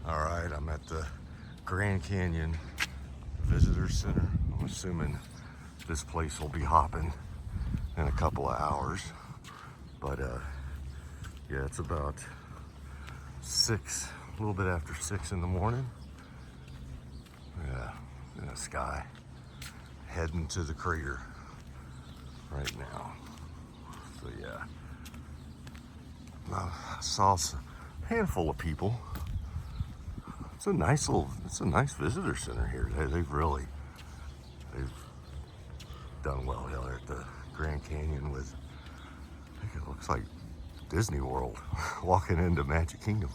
All right, I'm at the Grand Canyon Visitor Center. I'm assuming this place will be hopping in a couple of hours. But yeah, it's about 6, a little bit after 6 in the morning. Yeah, in the sky, heading to the crater right now. So yeah, I saw a handful of people. It's a nice visitor center here. They've done well here at the Grand Canyon with, I think it looks like Disney World, walking into Magic Kingdom.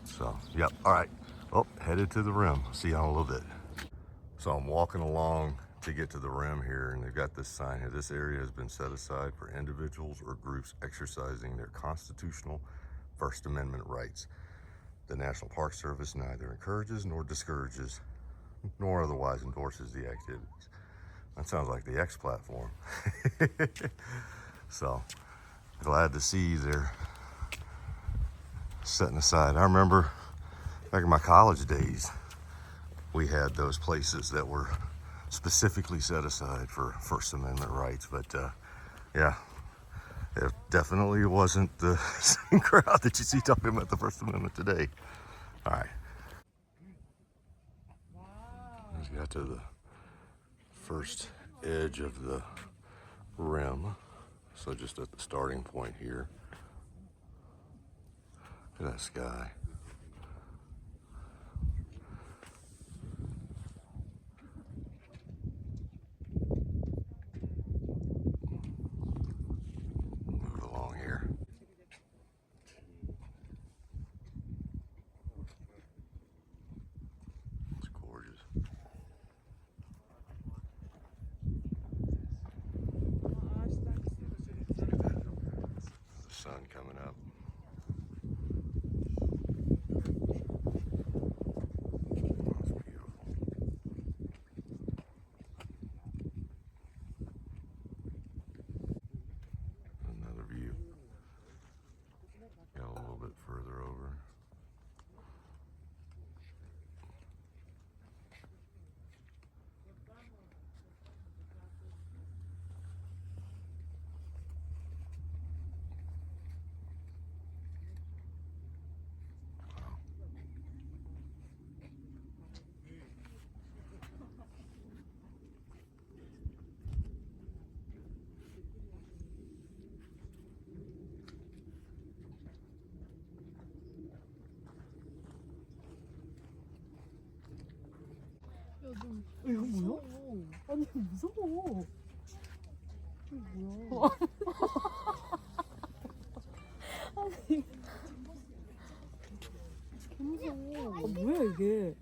So, yep, all right. Well, headed to the rim. See you in a little bit. So I'm walking along to get to the rim here, and they've got this sign here. This area has been set aside for individuals or groups exercising their constitutional First Amendment rights. The National Park Service neither encourages nor discourages nor otherwise endorses the activities. That sounds like the X platform. So glad to see they're setting aside. I remember back in my college days, we had those places that were specifically set aside for First Amendment rights. But yeah, it definitely wasn't the same crowd that you see talking about the First Amendment today. All right. Just got to the first edge of the rim. So just at the starting point here. Look at that sky. Move along here. It's gorgeous. Look at that. The sun coming up. That's beautiful. Another view. Got a little bit further over. 이거 뭐야? 아니 무서워. 이거 뭐야? 아니 개 무서워. 아, 뭐야 이게?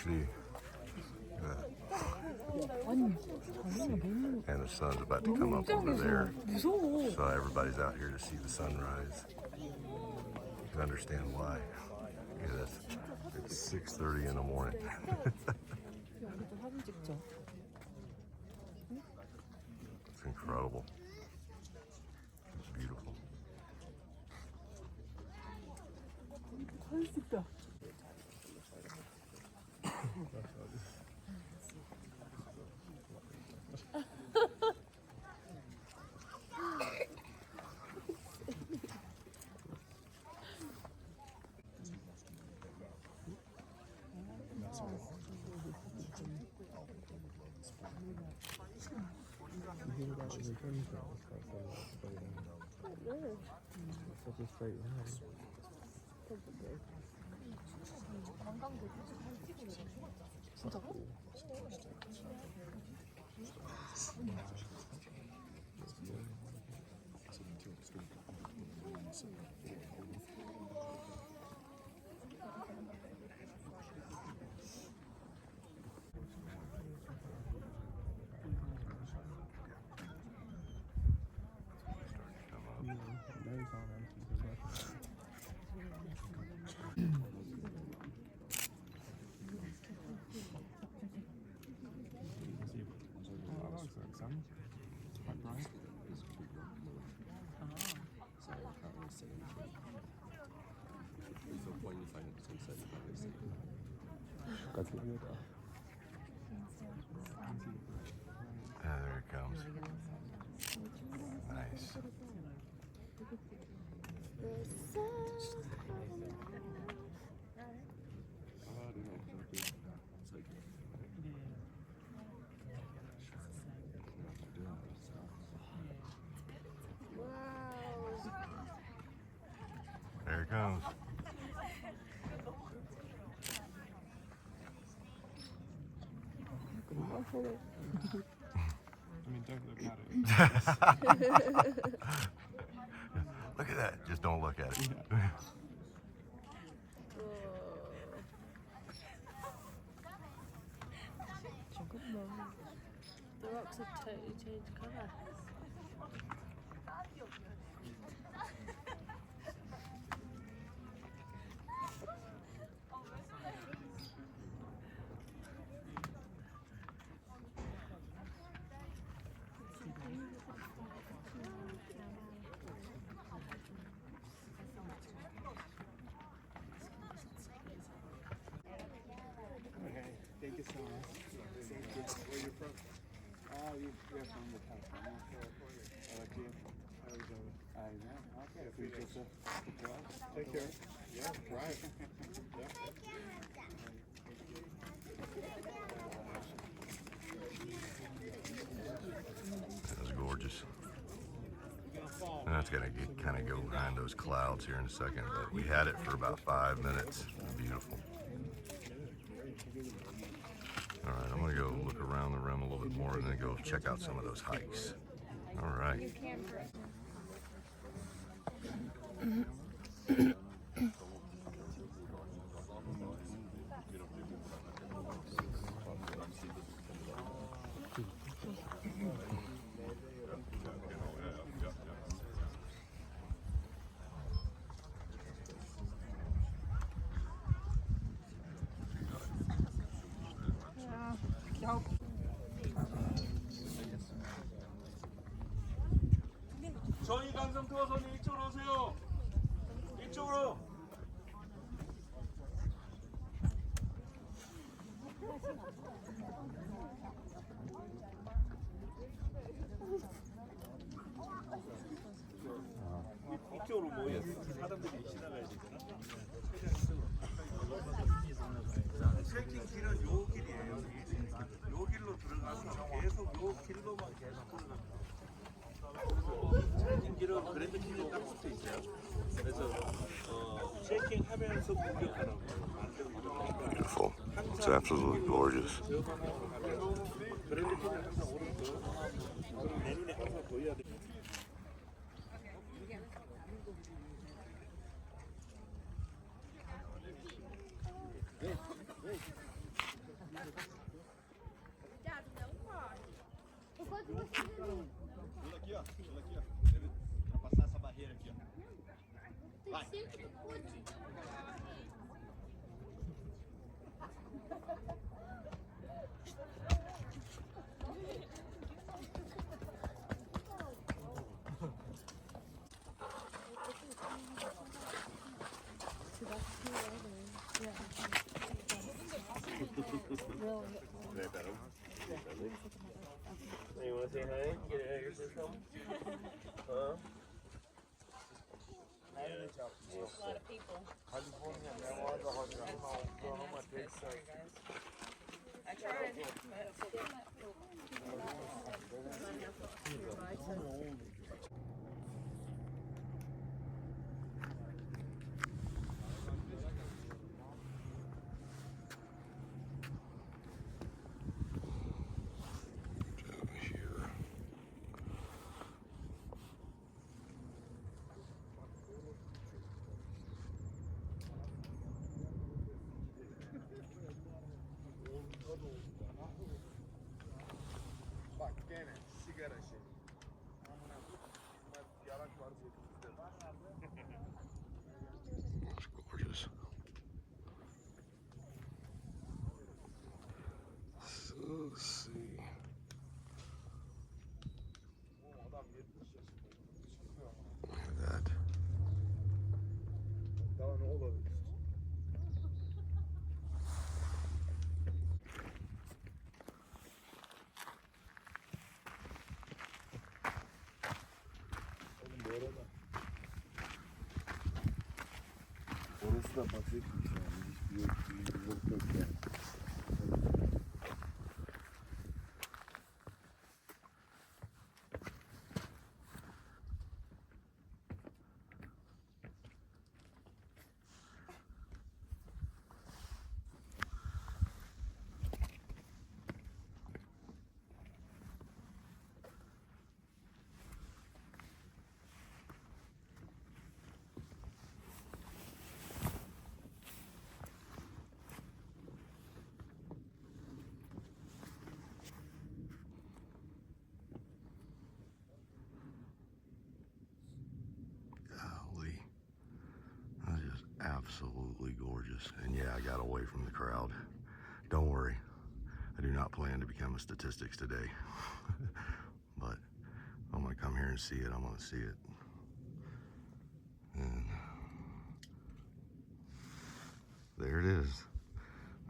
See. And the sun's about to come up over there. So everybody's out here to see the sunrise. You can understand why. Yeah, it's 6:30 in the morning. It's incredible. It's beautiful. I mean, don't look at it. Look at that. Just don't look at it. The rocks have totally changed colour. Okay, thank you so much. Thank you. Where you from? We're from the California. Arizona. Arizona. Okay. So you just take care. Yeah, right. That was gorgeous. And that's gonna get kind of go behind those clouds here in a second, but we had it for about 5 minutes. Beautiful. All right, I'm gonna go look around the rim a little bit more and then go check out some of those hikes. All right. 저희 강성 투어선이 이쪽으로 오세요. 이쪽으로. 이쪽으로 모여 사람들이 지나가야 되잖아. 트레킹 길은 요 길이에요. 요 길로 들어가서 계속 요 길로만 계속 들어갑니다. 트레킹 길은 그랜드 캐니언 딱 붙어 있어요. 그래서 트레킹 하면서 구경하라고 만들어. Beautiful. It's absolutely gorgeous. 그랜드 캐니언 항상 오른쪽. 내눈에 항상 보여야 돼. Aqui, ó. Deve passar essa barreira aqui, ó. Vai. You want to say hi? Get out here, say something? Huh? A lot of people. I tried, Bak gene sigara şey. Yarak var It's gorgeous. So let's see. adam 70 yaşında. Look at that. Daha ne olabilir? Oğlum bu arada orası da basitmiş yani. Hiçbir yol yok yani. gorgeous. And yeah, I got away from the crowd. Don't worry, I do not plan to become a statistics today. But I'm gonna come here and see it. I'm gonna see it. And there it is.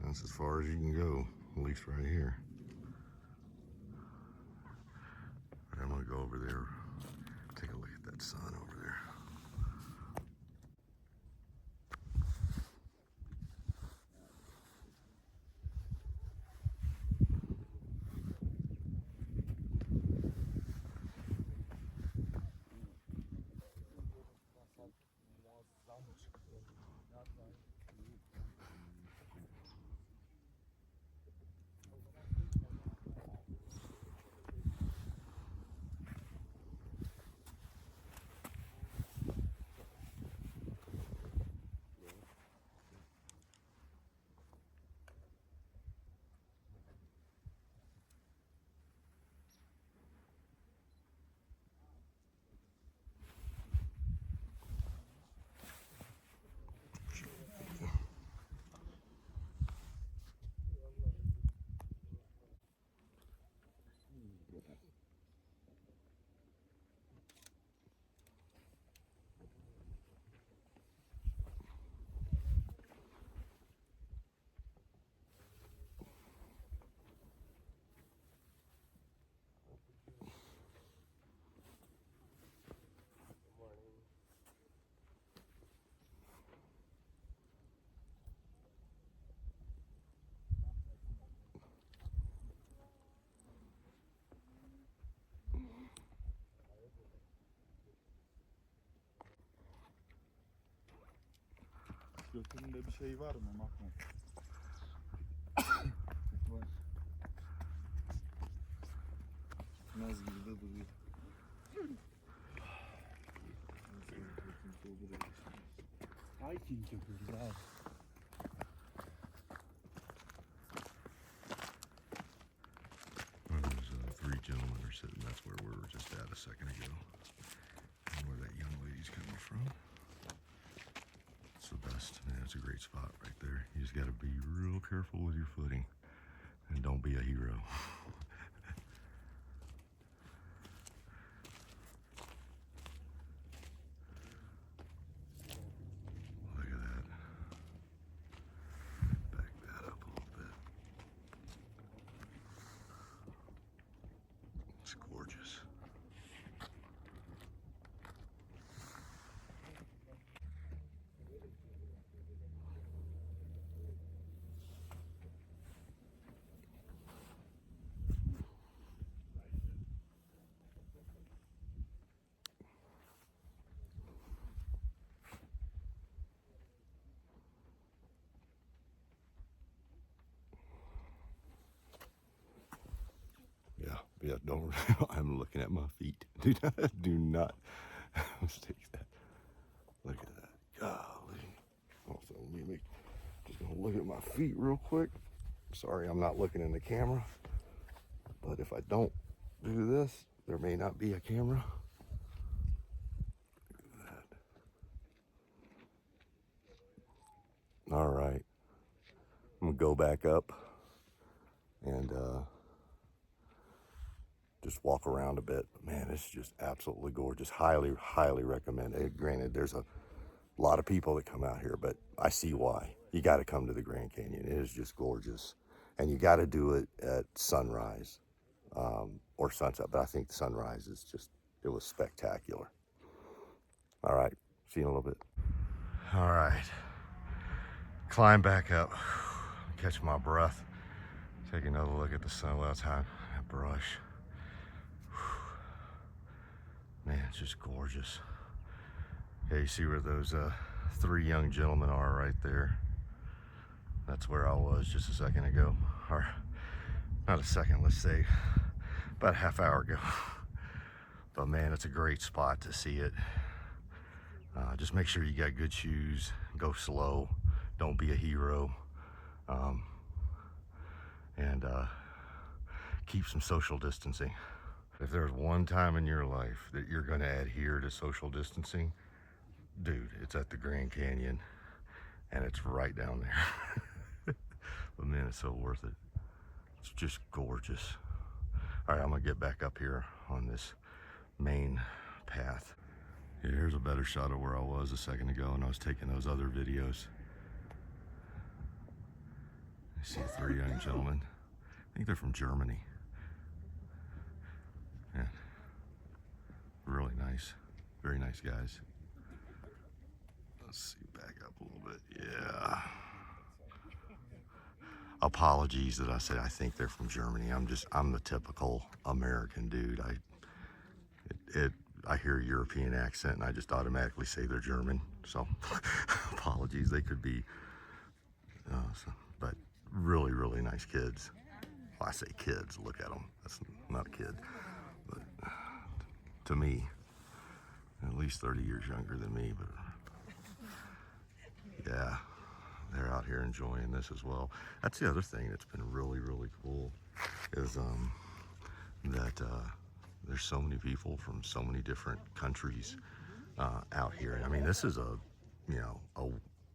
That's as far as you can go, at least right here. All right, I'm gonna go over there, take a look at that sun over there. Götünde bir şey var mı Mahmut? Var. Naz gibi de duruyor. Hiking yapıyoruz abi. There's three gentlemen are sitting. That's where we were just at a second ago. And where that young lady's coming from. It's the best. Man, it's a great spot right there. You just got to be real careful with your footing. And don't be a hero. Look at that. Back that up a little bit. It's gorgeous. Yeah, don't. I'm looking at my feet. Do not mistake that. Look at that. Golly. Also, let me just gonna look at my feet real quick. Sorry, I'm not looking in the camera. But if I don't do this, there may not be a camera. Look at that. All right. I'm gonna go back up and just walk around a bit. But man, it's just absolutely gorgeous. Highly, highly recommend it. Granted, there's a lot of people that come out here, but I see why. You got to come to the Grand Canyon. It is just gorgeous. And you got to do it at sunrise or sunset. But I think sunrise is just, it was spectacular. All right, see you in a little bit. All right, climb back up, catch my breath, take another look at the sun. Well, it's time. That brush. Man, it's just gorgeous. Yeah, you see where those three young gentlemen are right there? That's where I was just a second ago. Or not a second, let's say about a half hour ago. But man, it's a great spot to see it. Just make sure you got good shoes, go slow, don't be a hero. And keep some social distancing. If there's one time in your life that you're gonna adhere to social distancing, dude, it's at the Grand Canyon. and it's right down there. But man, it's so worth it. It's just gorgeous. All right, I'm gonna get back up here on this main path. Here's a better shot of where I was a second ago when I was taking those other videos. I see 3 young gentlemen. I think they're from Germany. Yeah, really nice, very nice guys. Let's see, back up a little bit. Yeah. Apologies that I said I think they're from Germany. I'm the typical American dude. I hear a European accent and I just automatically say they're German. So apologies, they could be, but really, really nice kids. Well, I say kids, look at them. That's not a kid, but to me, at least 30 years younger than me, but yeah, they're out here enjoying this as well. That's the other thing that's been really, really cool is that there's so many people from so many different countries out here. I mean, this is a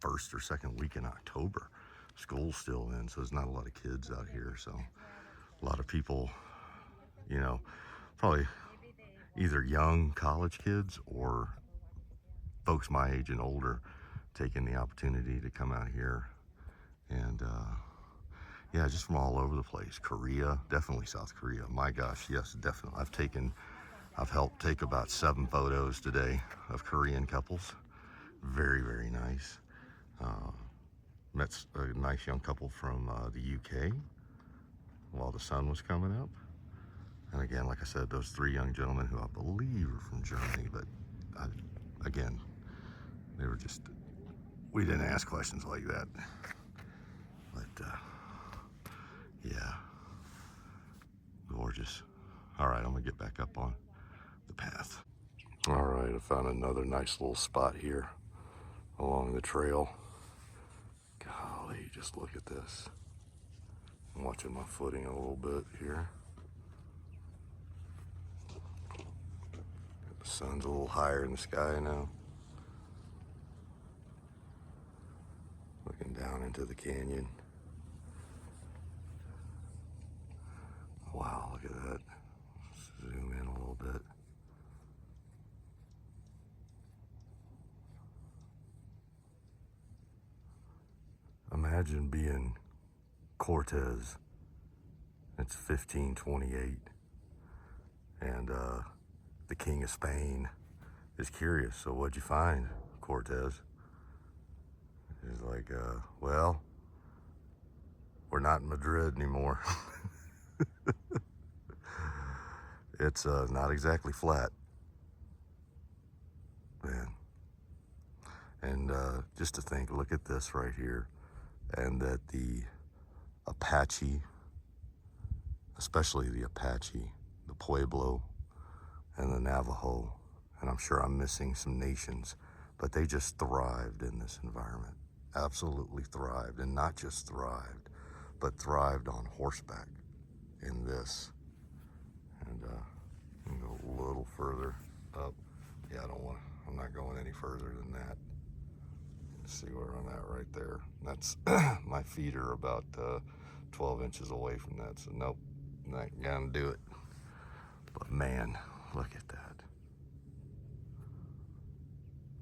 first or second week in October. School's still in, so there's not a lot of kids out here. So a lot of people, probably either young college kids or folks my age and older taking the opportunity to come out here. And yeah, just from all over the place. Korea, definitely South Korea. My gosh, yes, definitely. I've helped take about 7 photos today of Korean couples. Very, very nice. Met a nice young couple from the UK while the sun was coming up. And again, like I said, those 3 young gentlemen who I believe are from Germany, but again, they were just, we didn't ask questions like that. But yeah, gorgeous. All right, I'm gonna get back up on the path. All right, I found another nice little spot here along the trail. Golly, just look at this. I'm watching my footing a little bit here. The sun's a little higher in the sky now. Looking down into the canyon. Wow, look at that. Zoom in a little bit. Imagine being Cortez. It's 1528. And the King of Spain is curious. So what'd you find, Cortez? He's like, well, we're not in Madrid anymore. It's not exactly flat, man. And just to think, look at this right here, and that the Apache, especially the Apache, the Pueblo, and the Navajo, and I'm sure I'm missing some nations, but they just thrived in this environment. Absolutely thrived, and not just thrived, but thrived on horseback in this. And I'm gonna go a little further up. Yeah, I'm not going any further than that. Let's see where I'm at right there. That's, my feet are about 12 inches away from that, so nope, not gonna do it. But man, look at that.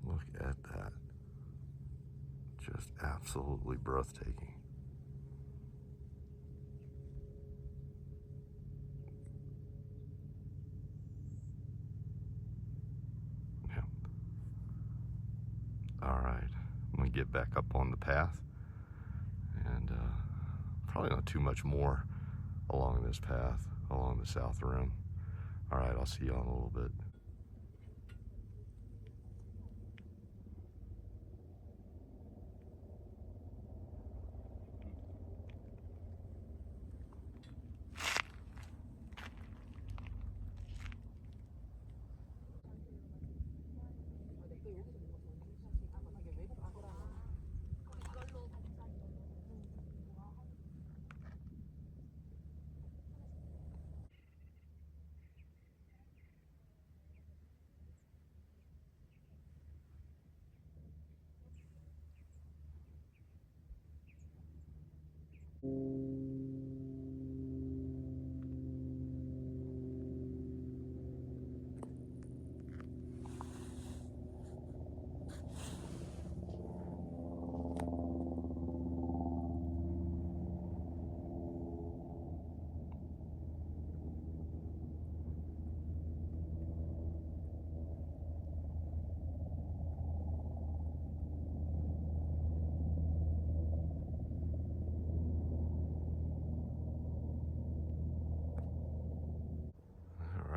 Look at that. Just absolutely breathtaking. Yeah. All right, I'm gonna get back up on the path, and probably not too much more along this path, along the South Rim. All right, I'll see you all in a little bit. All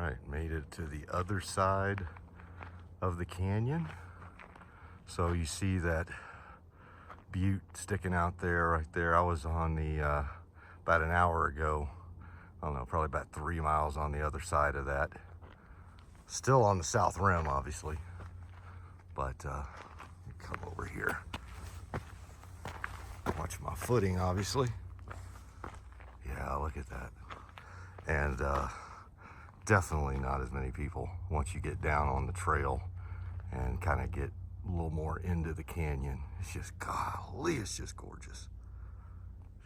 right, made it to the other side of the canyon. So you see that butte sticking out there, right there. I was on the, about an hour ago, I don't know, probably about 3 miles on the other side of that. Still on the south rim, obviously. But come over here. Watch my footing, obviously. Yeah, look at that. And definitely not as many people once you get down on the trail and kind of get a little more into the canyon. It's just, golly, it's just gorgeous.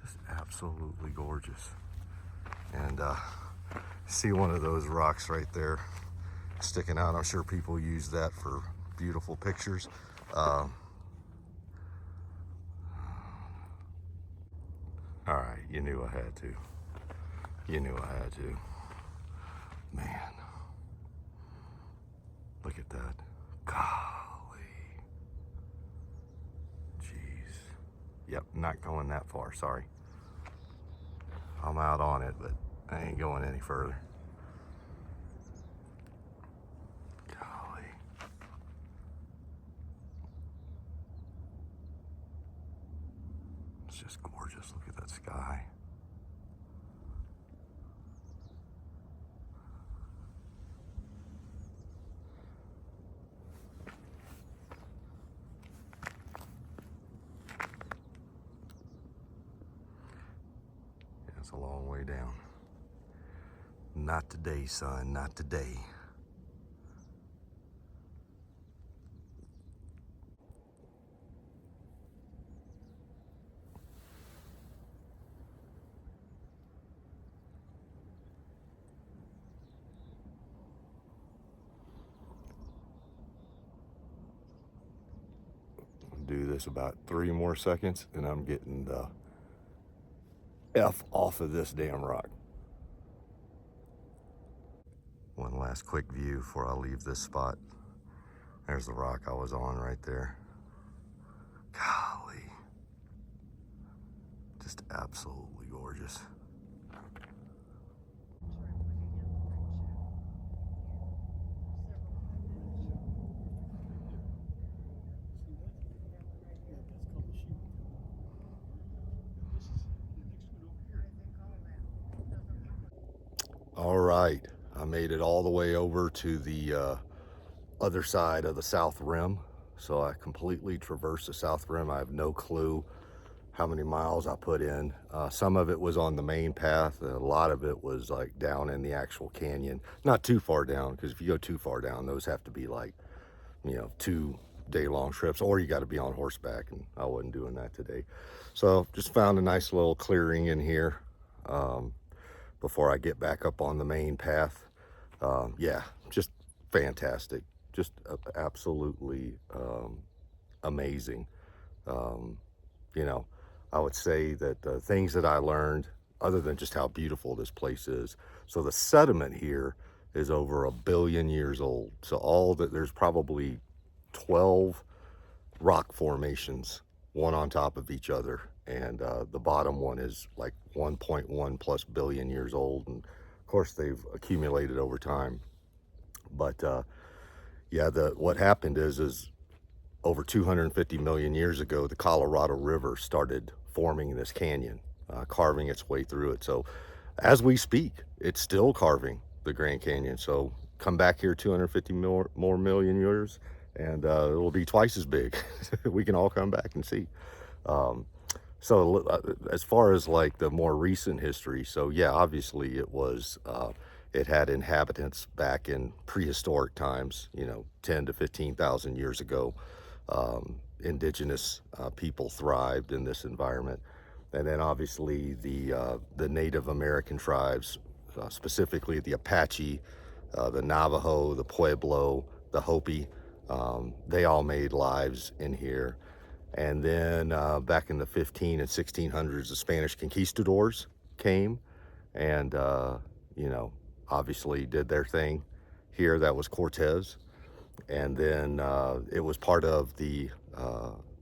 Just absolutely gorgeous. And see one of those rocks right there sticking out. I'm sure people use that for beautiful pictures. All right, you knew I had to. You knew I had to. Man, look at that. Golly. Jeez. Yep, not going that far, sorry. I'm out on it, but I ain't going any further. Golly. It's just gorgeous. Look at that sky. It's a long way down. Not today, son, not today. I'll do this about 3 more seconds and I'm getting the F off of this damn rock. One last quick view before I leave this spot. There's the rock I was on right there. Golly. Just absolutely gorgeous. All right, I made it all the way over to the other side of the south rim. So I completely traversed the south rim. I have no clue how many miles I put in. Some of it was on the main path. A lot of it was like down in the actual canyon. Not too far down, because if you go too far down, those have to be like, you know, 2-day-long trips, or you got to be on horseback, and I wasn't doing that today. So just found a nice little clearing in here before I get back up on the main path. Yeah, just fantastic. Just absolutely amazing. You know, I would say that the things that I learned, other than just how beautiful this place is, so the sediment here is over 1 billion years old. So there's probably 12 rock formations, one on top of each other, and the bottom one is like 1.1 plus billion years old, and of course they've accumulated over time. But yeah, what happened is over 250 million years ago, the Colorado River started forming this canyon, carving its way through it. So as we speak, it's still carving the Grand Canyon. So come back here 250 more million years, and it'll be twice as big. We can all come back and see. So as far as like the more recent history, so yeah, obviously it had inhabitants back in prehistoric times, you know, 10 to 15,000 years ago. Indigenous people thrived in this environment. and then obviously the Native American tribes, specifically the Apache, the Navajo, the Pueblo, the Hopi. They all made lives in here. And then back in the 15 and 1600s, the Spanish conquistadors came and, you know, obviously did their thing here. That was Cortez. And then it was part of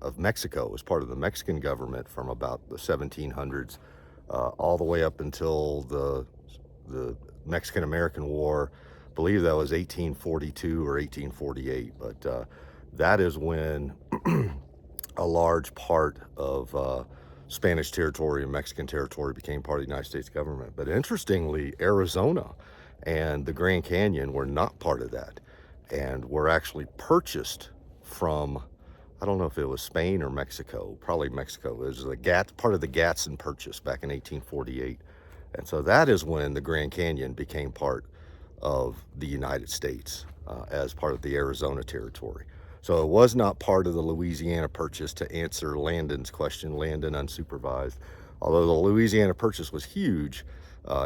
of Mexico. It was part of the Mexican government from about the 1700s all the way up until the Mexican-American War. I believe that was 1842 or 1848. But that is when a large part of Spanish territory and Mexican territory became part of the United States government. But interestingly, Arizona and the Grand Canyon were not part of that, and were actually purchased from, I don't know if it was Spain or Mexico, probably Mexico. It was part of the Gadsden Purchase back in 1848. And so that is when the Grand Canyon became part of the United States as part of the Arizona territory. So it was not part of the Louisiana Purchase, to answer Landon's question, Landon unsupervised. Although the Louisiana Purchase was huge,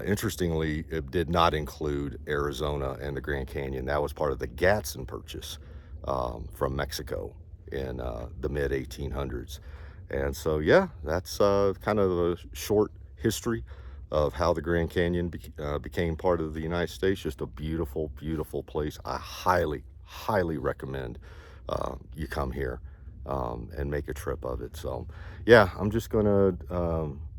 interestingly, it did not include Arizona and the Grand Canyon. That was part of the Gadsden Purchase from Mexico in the mid 1800s. And so, yeah, that's kind of a short history of how the Grand Canyon became part of the United States. Just a beautiful, beautiful place. I highly, highly recommend you come here and make a trip of it. So yeah, I'm just gonna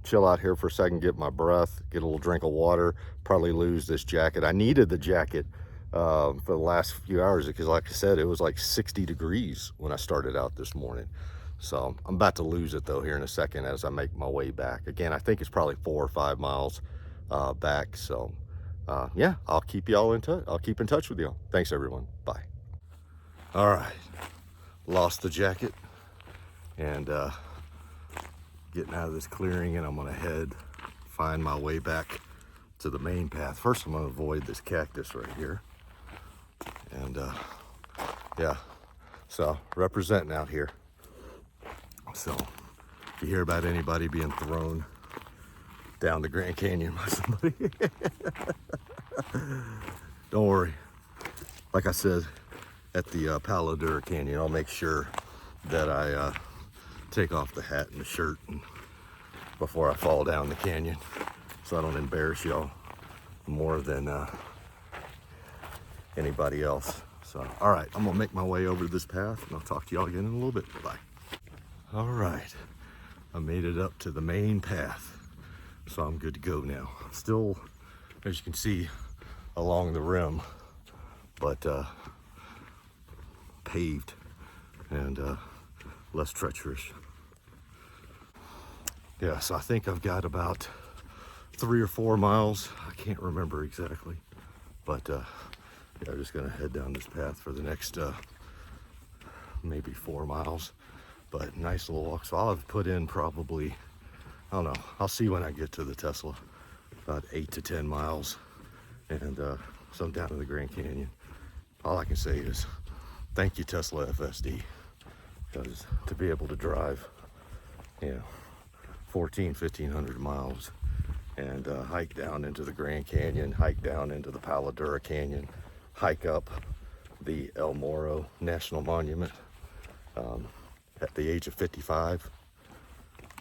chill out here for a second, get my breath, get a little drink of water, probably lose this jacket. I needed the jacket for the last few hours because, like I said, it was like 60 degrees when I started out this morning. So I'm about to lose it though here in a second as I make my way back. Again, I think it's probably 4 or 5 miles back. So yeah, I'll keep y'all in touch. I'll keep in touch with y'all. Thanks everyone. Bye. All right, lost the jacket, and getting out of this clearing, and I'm gonna find my way back to the main path. First, I'm gonna avoid this cactus right here. And yeah, so representing out here. So if you hear about anybody being thrown down the Grand Canyon by somebody, don't worry. Like I said, at the Palo Duro Canyon, I'll make sure that I take off the hat and the shirt before I fall down the canyon, so I don't embarrass y'all more than anybody else. So, all right, I'm gonna make my way over this path, and I'll talk to y'all again in a little bit. Bye. All right, I made it up to the main path, so I'm good to go now. Still, as you can see, along the rim, but paved and less treacherous. Yeah, so I think I've got about 3 or 4 miles. I can't remember exactly, but yeah, I'm just gonna head down this path for the next maybe 4 miles, but nice little walk. So I'll have put in probably, I don't know, I'll see when I get to the Tesla, about 8 to 10 miles, and so I'm down to the Grand Canyon. All I can say is thank you, Tesla FSD, because to be able to drive, you know, 1,500 miles and hike down into the Grand Canyon, hike down into the Palo Duro Canyon, hike up the El Morro National Monument at the age of 55,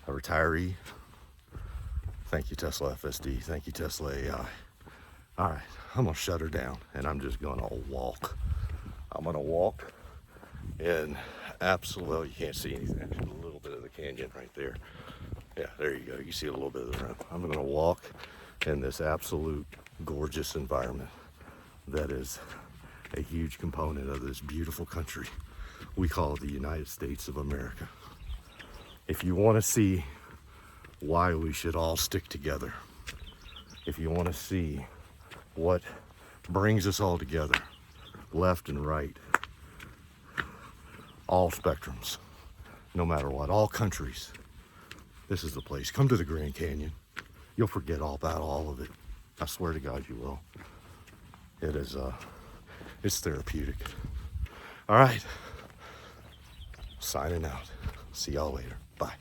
a retiree. Thank you, Tesla FSD. Thank you, Tesla AI. All right, I'm gonna shut her down, and I'm just gonna walk. I'm gonna walk in absolute, you can't see anything, there's a little bit of the canyon right there. Yeah, there you go, you see a little bit of the rim. I'm gonna walk in this absolute gorgeous environment that is a huge component of this beautiful country we call the United States of America. If you wanna see why we should all stick together, if you wanna see what brings us all together, left and right, all spectrums, no matter what, all countries, this is the place. Come to the Grand Canyon. You'll forget all about all of it. I swear to God you will. It is, it's therapeutic. All right, signing out. See y'all later. Bye.